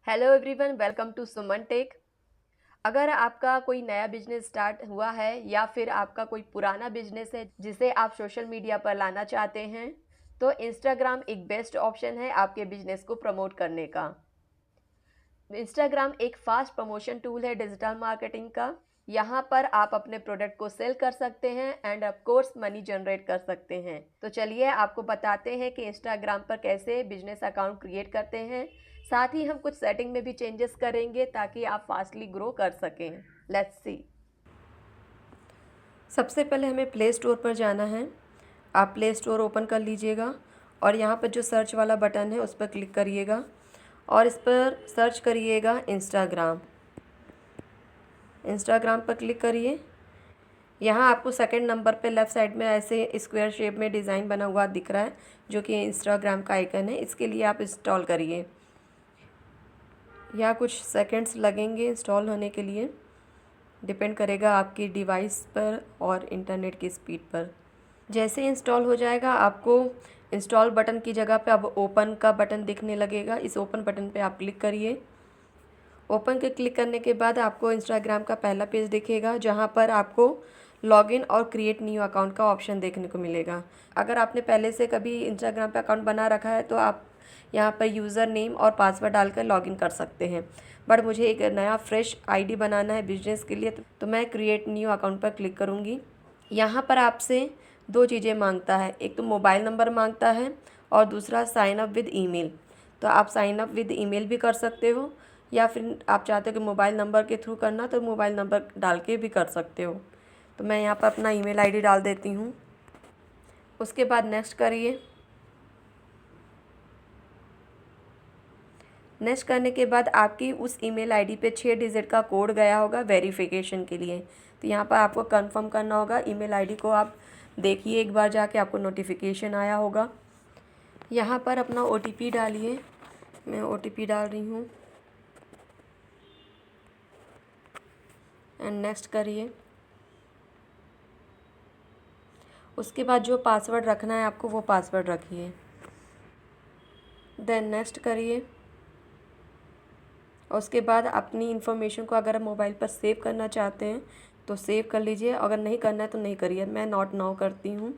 Hello everyone, welcome to Suman tech. अगर आपका कोई नया बिजनेस स्टार्ट हुआ है या फिर आपका कोई पुराना बिजनेस है जिसे आप सोशल मीडिया पर लाना चाहते हैं, तो इंस्टाग्राम एक बेस्ट ऑप्शन है आपके बिजनेस को प्रमोट करने का। इंस्टाग्राम एक फास्ट प्रमोशन टूल है डिजिटल मार्केटिंग का। यहाँ पर आप अपने प्रोडक्ट को सेल कर सकते हैं end of course money generate कर सकते हैं। तो चलिए आपको बताते हैं कि इंस्टाग्राम पर कैसे बिजनेस अकाउंट क्रिएट करते हैं। साथ ही हम कुछ सेटिंग में भी चेंजेस करेंगे ताकि आप फास्टली ग्रो कर सकें। Let's see. सबसे पहले हमें प्ले स्टोर पर जाना है। आप प्ले स्टोर ओपन कर लीजिएगा और यहाँ पर जो सर्च वाला बटन है उस पर क्लिक करिएगा और इस पर सर्च करिएगा इंस्टाग्राम। इंस्टाग्राम पर क्लिक करिए। यहाँ आपको सेकंड नंबर पे लेफ़्ट साइड में ऐसे स्क्वायर शेप में डिज़ाइन बना हुआ दिख रहा है जो कि इंस्टाग्राम का आइकन है। इसके लिए आप इंस्टॉल करिए। यहाँ कुछ सेकंड्स लगेंगे इंस्टॉल होने के लिए, डिपेंड करेगा आपकी डिवाइस पर और इंटरनेट की स्पीड पर। जैसे इंस्टॉल हो जाएगा आपको इंस्टॉल बटन की जगह पे अब ओपन का बटन दिखने लगेगा। इस ओपन बटन पे आप क्लिक करिए। ओपन के क्लिक करने के बाद आपको इंस्टाग्राम का पहला पेज दिखेगा जहाँ पर आपको लॉगिन और क्रिएट न्यू अकाउंट का ऑप्शन देखने को मिलेगा। अगर आपने पहले से कभी इंस्टाग्राम पे अकाउंट बना रखा है तो आप यहाँ पर यूज़र नेम और पासवर्ड डालकर लॉगिन कर सकते हैं। बट मुझे एक नया फ्रेश आईडी बनाना है बिजनेस के लिए, तो मैं क्रिएट न्यू अकाउंट पर क्लिक करूँगी। यहाँ पर आपसे दो चीज़ें मांगता है, एक तो मोबाइल नंबर मांगता है और दूसरा साइन अप विद ईमेल। तो आप साइन अप विद ईमेल भी कर सकते हो या फिर आप चाहते हो कि मोबाइल नंबर के थ्रू करना तो मोबाइल नंबर डाल के भी कर सकते हो। तो मैं यहाँ पर अपना ईमेल आईडी डाल देती हूँ। उसके बाद नेक्स्ट करिए। नेक्स्ट करने के बाद आपकी उस ईमेल आईडी पे 6 डिजिट का कोड गया होगा वेरिफिकेशन के लिए। तो यहाँ पर आपको कंफर्म करना होगा। ईमेल आईडी को आप देखिए एक बार जाके, आपको नोटिफिकेशन आया होगा। यहाँ पर अपना ओटीपी डालिए। मैं ओटीपी डाल रही हूँ एंड नेक्स्ट करिए। उसके बाद जो पासवर्ड रखना है आपको वो पासवर्ड रखिए। देन नेक्स्ट करिए। और उसके बाद अपनी इन्फॉर्मेशन को अगर आप मोबाइल पर सेव करना चाहते हैं तो सेव कर लीजिए, अगर नहीं करना है तो नहीं करिए। मैं नॉट नाउ करती हूँ।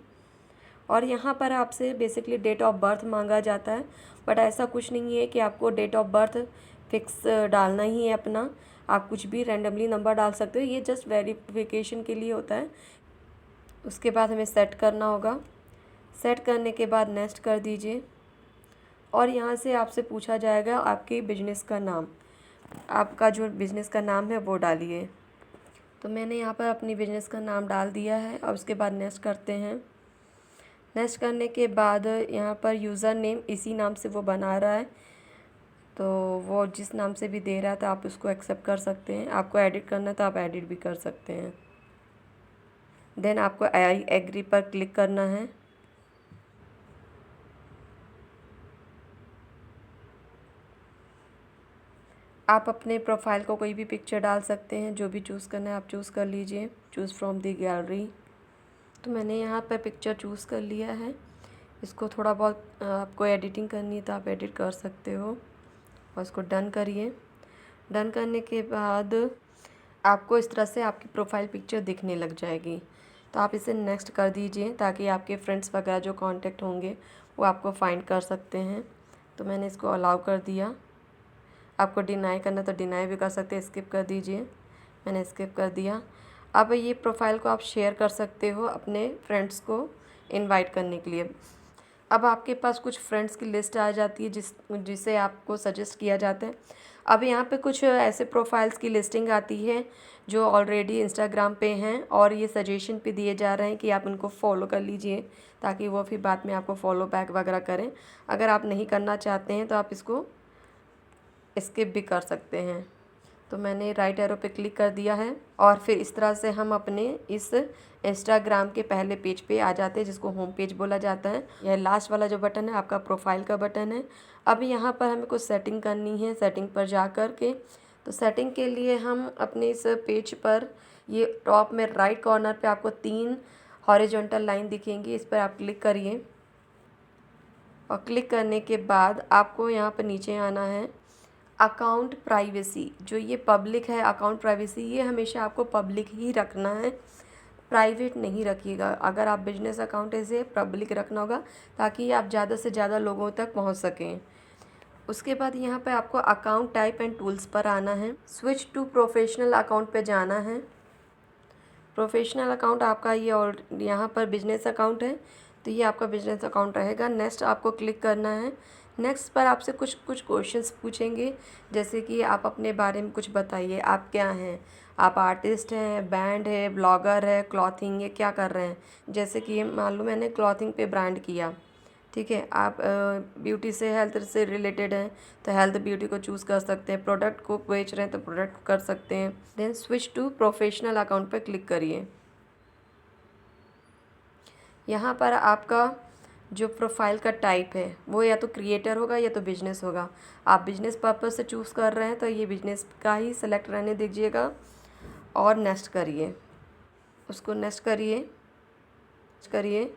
और यहाँ पर आपसे बेसिकली डेट ऑफ बर्थ मांगा जाता है, बट ऐसा कुछ नहीं है कि आपको डेट ऑफ बर्थ फिक्स डालना ही है अपना। आप कुछ भी रैंडमली नंबर डाल सकते हो, ये जस्ट वेरिफिकेशन के लिए होता है। उसके बाद हमें सेट करना होगा। सेट करने के बाद नेक्स्ट कर दीजिए और यहाँ से आपसे पूछा जाएगा आपके बिजनेस का नाम। आपका जो बिज़नेस का नाम है वो डालिए। तो मैंने यहाँ पर अपनी बिज़नेस का नाम डाल दिया है और उसके बाद नेक्स्ट करते हैं। नेक्स्ट करने के बाद यहाँ पर यूज़र नेम इसी नाम से वो बना रहा है, तो वो जिस नाम से भी दे रहा है तो आप उसको एक्सेप्ट कर सकते हैं। आपको एडिट करना है तो आप एडिट भी कर सकते हैं। देन आपको आई एग्री पर क्लिक करना है। आप अपने प्रोफाइल को कोई भी पिक्चर डाल सकते हैं, जो भी चूज़ करना है आप चूज़ कर लीजिए। Choose from the gallery. तो मैंने यहाँ पर पिक्चर चूज़ कर लिया है। इसको थोड़ा बहुत आपको एडिटिंग करनी है तो आप एडिट कर सकते हो और इसको डन करिए। डन करने के बाद आपको इस तरह से आपकी प्रोफाइल पिक्चर दिखने लग जाएगी। तो आप इसे नेक्स्ट कर दीजिए ताकि आपके फ्रेंड्स वगैरह जो कांटेक्ट होंगे वो आपको फाइंड कर सकते हैं। तो मैंने इसको अलाउ कर दिया। आपको डिनाई करना तो डिनाई भी कर सकते हैं, स्किप कर दीजिए। मैंने स्किप कर दिया। अब ये प्रोफाइल को आप शेयर कर सकते हो अपने फ्रेंड्स को इनवाइट करने के लिए। अब आपके पास कुछ फ्रेंड्स की लिस्ट आ जाती है जिसे आपको सजेस्ट किया जाता है। अब यहाँ पे कुछ ऐसे प्रोफाइल्स की लिस्टिंग आती है जो ऑलरेडी इंस्टाग्राम पे हैं और ये सजेशन पे दिए जा रहे हैं कि आप उनको फॉलो कर लीजिए ताकि वो फिर बाद में आपको फॉलो बैक वगैरह करें। अगर आप नहीं करना चाहते हैं तो आप इसको स्किप भी कर सकते हैं। तो मैंने राइट एरो पे क्लिक कर दिया है और फिर इस तरह से हम अपने इस इंस्टाग्राम के पहले पेज पे आ जाते हैं जिसको होम पेज बोला जाता है। यह लास्ट वाला जो बटन है आपका प्रोफाइल का बटन है। अब यहाँ पर हमें कुछ सेटिंग करनी है। सेटिंग पर जा कर के तो सेटिंग के लिए हम अपने इस पेज पर ये टॉप में राइट कॉर्नर पे आपको 3 हॉरिजॉन्टल लाइन दिखेंगी, इस पर आप क्लिक करिए। और क्लिक करने के बाद आपको यहाँ पर नीचे आना है अकाउंट प्राइवेसी, जो ये पब्लिक है अकाउंट प्राइवेसी, ये हमेशा आपको पब्लिक ही रखना है, प्राइवेट नहीं रखिएगा। अगर आप बिजनेस अकाउंट इसे पब्लिक रखना होगा ताकि आप ज़्यादा से ज़्यादा लोगों तक पहुंच सकें। उसके बाद यहाँ पे आपको अकाउंट टाइप एंड टूल्स पर आना है, स्विच टू प्रोफेशनल अकाउंट पे जाना है। प्रोफेशनल अकाउंट आपका ये और यहाँ पर बिजनेस अकाउंट है तो ये आपका बिजनेस अकाउंट रहेगा। नेक्स्ट आपको क्लिक करना है। नेक्स्ट पर आपसे कुछ क्वेश्चंस पूछेंगे, जैसे कि आप अपने बारे में कुछ बताइए, आप क्या हैं, आप आर्टिस्ट हैं, बैंड है, ब्लॉगर है, क्लॉथिंग है, क्या कर रहे हैं। जैसे कि मान लो मैंने क्लॉथिंग पे ब्रांड किया, ठीक है। आप ब्यूटी से हेल्थ से रिलेटेड हैं तो हेल्थ ब्यूटी को चूज़ कर सकते हैं। प्रोडक्ट को बेच रहे हैं तो प्रोडक्ट कर सकते हैं। Then switch to professional account पर क्लिक करिए। यहाँ पर आपका जो प्रोफाइल का टाइप है वो या तो क्रिएटर होगा या तो बिजनेस होगा। आप बिजनेस पर्पस से चूज़ कर रहे हैं तो ये बिजनेस का ही सेलेक्ट रहने दीजिएगा और नेक्स्ट करिए, उसको नेक्स्ट करिए।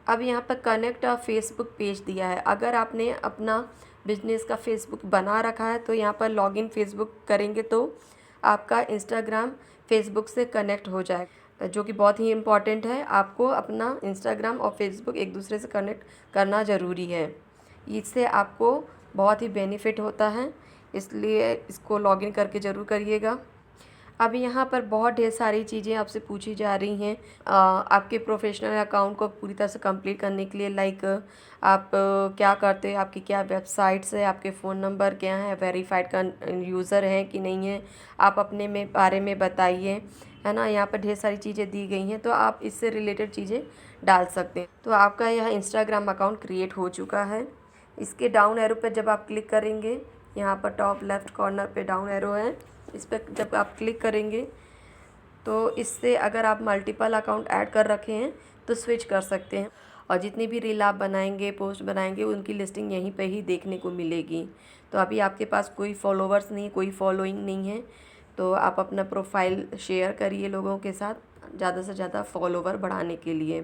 अब यहाँ पर कनेक्ट अ फेसबुक पेज दिया है। अगर आपने अपना बिजनेस का फेसबुक बना रखा है तो यहाँ पर लॉगिन फेसबुक करेंगे तो आपका इंस्टाग्राम फेसबुक से कनेक्ट हो जाएगा, जो कि बहुत ही इम्पॉर्टेंट है। आपको अपना इंस्टाग्राम और फेसबुक एक दूसरे से कनेक्ट करना ज़रूरी है, इससे आपको बहुत ही बेनिफिट होता है, इसलिए इसको लॉगिन करके ज़रूर करिएगा। अब यहाँ पर बहुत ढेर सारी चीज़ें आपसे पूछी जा रही हैं आपके प्रोफेशनल अकाउंट को पूरी तरह से कंप्लीट करने के लिए। लाइक आप क्या करते हैं, आपकी क्या वेबसाइट्स है, आपके फ़ोन नंबर क्या है, वेरीफाइड का यूज़र हैं कि नहीं है, आप अपने में बारे में बताइए, है ना। यहाँ पर ढेर सारी चीज़ें दी गई हैं तो आप इससे रिलेटेड चीज़ें डाल सकते हैं। तो आपका यह इंस्टाग्राम अकाउंट क्रिएट हो चुका है। इसके डाउन एरो पर जब आप क्लिक करेंगे, यहाँ पर टॉप लेफ़्ट कॉर्नर पे डाउन एरो है, इस पर जब आप क्लिक करेंगे तो इससे अगर आप मल्टीपल अकाउंट ऐड कर रखे हैं तो स्विच कर सकते हैं, और जितनी भी रील आप बनाएंगे, पोस्ट बनाएंगे, उनकी लिस्टिंग यहीं पे ही देखने को मिलेगी। तो अभी आपके पास कोई फॉलोवर्स नहीं, कोई फॉलोइंग नहीं है, तो आप अपना प्रोफाइल शेयर करिए लोगों के साथ ज़्यादा से ज़्यादा फॉलोवर बढ़ाने के लिए।